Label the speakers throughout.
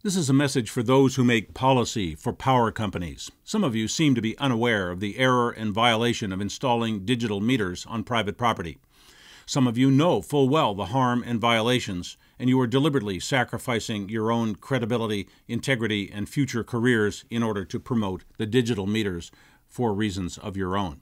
Speaker 1: This is a message for those who make policy for power companies. Some of you seem to be unaware of the error and violation of installing digital meters on private property. Some of you know full well the harm and violations, and you are deliberately sacrificing your own credibility, integrity, and future careers in order to promote the digital meters for reasons of your own.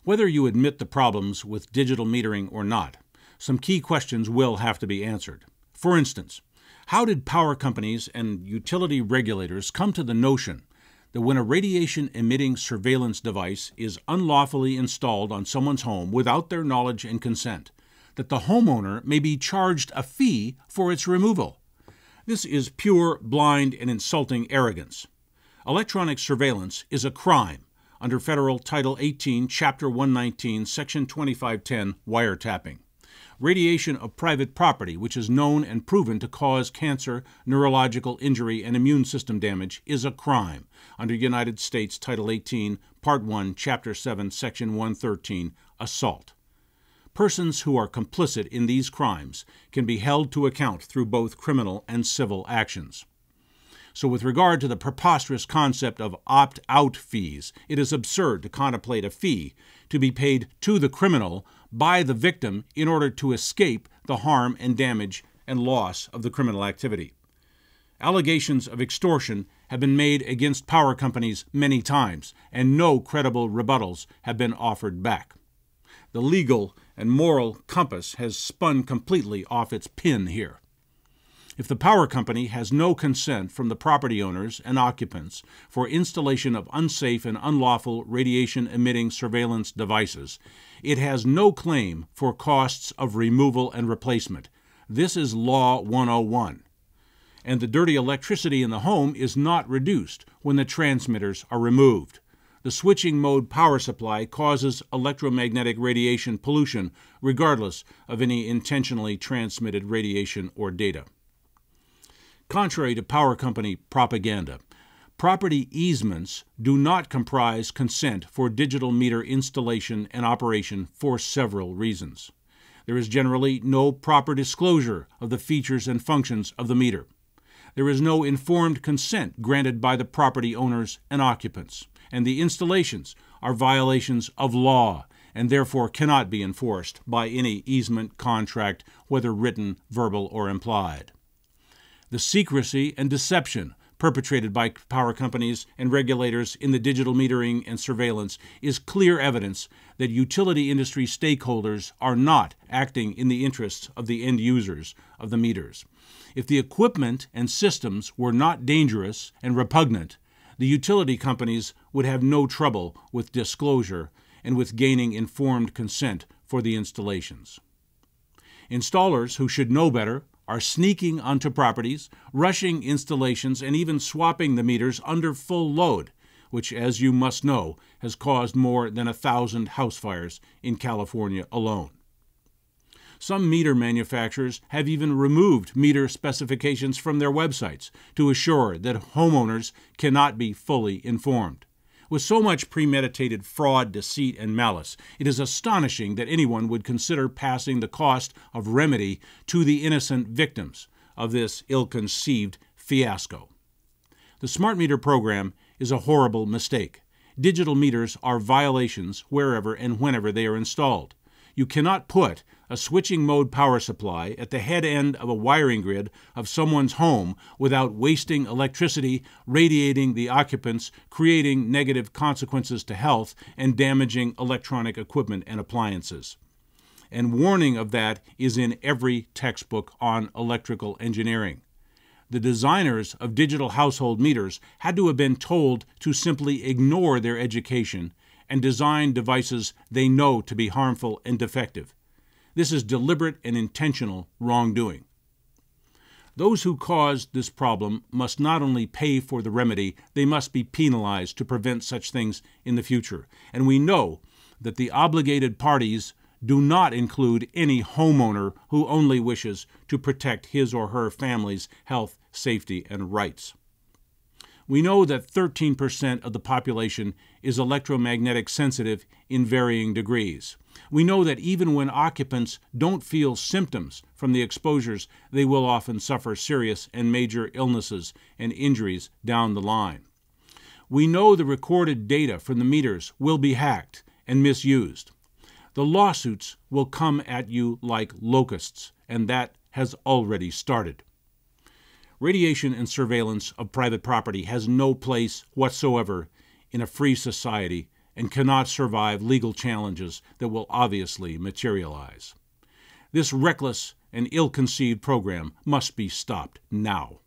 Speaker 1: Whether you admit the problems with digital metering or not, some key questions will have to be answered. For instance, how did power companies and utility regulators come to the notion that when a radiation-emitting surveillance device is unlawfully installed on someone's home without their knowledge and consent, that the homeowner may be charged a fee for its removal? This is pure, blind, and insulting arrogance. Electronic surveillance is a crime under Federal Title 18, Chapter 119, Section 2510, wiretapping. Radiation of private property, which is known and proven to cause cancer, neurological injury, and immune system damage, is a crime under United States Title 18, Part 1, Chapter 7, Section 113, assault. Persons who are complicit in these crimes can be held to account through both criminal and civil actions. So with regard to the preposterous concept of opt-out fees, it is absurd to contemplate a fee to be paid to the criminal by the victim in order to escape the harm and damage and loss of the criminal activity. Allegations of extortion have been made against power companies many times, and no credible rebuttals have been offered back. The legal and moral compass has spun completely off its pin here. If the power company has no consent from the property owners and occupants for installation of unsafe and unlawful radiation-emitting surveillance devices, it has no claim for costs of removal and replacement. This is Law 101. And the dirty electricity in the home is not reduced when the transmitters are removed. The switching mode power supply causes electromagnetic radiation pollution regardless of any intentionally transmitted radiation or data. Contrary to power company propaganda, property easements do not comprise consent for digital meter installation and operation for several reasons. There is generally no proper disclosure of the features and functions of the meter. There is no informed consent granted by the property owners and occupants, and the installations are violations of law and therefore cannot be enforced by any easement contract, whether written, verbal, or implied. The secrecy and deception perpetrated by power companies and regulators in the digital metering and surveillance is clear evidence that utility industry stakeholders are not acting in the interests of the end users of the meters. If the equipment and systems were not dangerous and repugnant, the utility companies would have no trouble with disclosure and with gaining informed consent for the installations. Installers who should know better are sneaking onto properties, rushing installations, and even swapping the meters under full load, which, as you must know, has caused more than 1,000 house fires in California alone. Some meter manufacturers have even removed meter specifications from their websites to assure that homeowners cannot be fully informed. With so much premeditated fraud, deceit, and malice, it is astonishing that anyone would consider passing the cost of remedy to the innocent victims of this ill-conceived fiasco. The smart meter program is a horrible mistake. Digital meters are violations wherever and whenever they are installed. You cannot put a switching mode power supply at the head end of a wiring grid of someone's home without wasting electricity, radiating the occupants, creating negative consequences to health, and damaging electronic equipment and appliances. And warning of that is in every textbook on electrical engineering. The designers of digital household meters had to have been told to simply ignore their education and design devices they know to be harmful and defective. This is deliberate and intentional wrongdoing. Those who caused this problem must not only pay for the remedy, they must be penalized to prevent such things in the future. And we know that the obligated parties do not include any homeowner who only wishes to protect his or her family's health, safety, and rights. We know that 13% of the population is electromagnetic sensitive in varying degrees. We know that even when occupants don't feel symptoms from the exposures, they will often suffer serious and major illnesses and injuries down the line. We know the recorded data from the meters will be hacked and misused. The lawsuits will come at you like locusts, and that has already started. Radiation and surveillance of private property has no place whatsoever in a free society and cannot survive legal challenges that will obviously materialize. This reckless and ill-conceived program must be stopped now.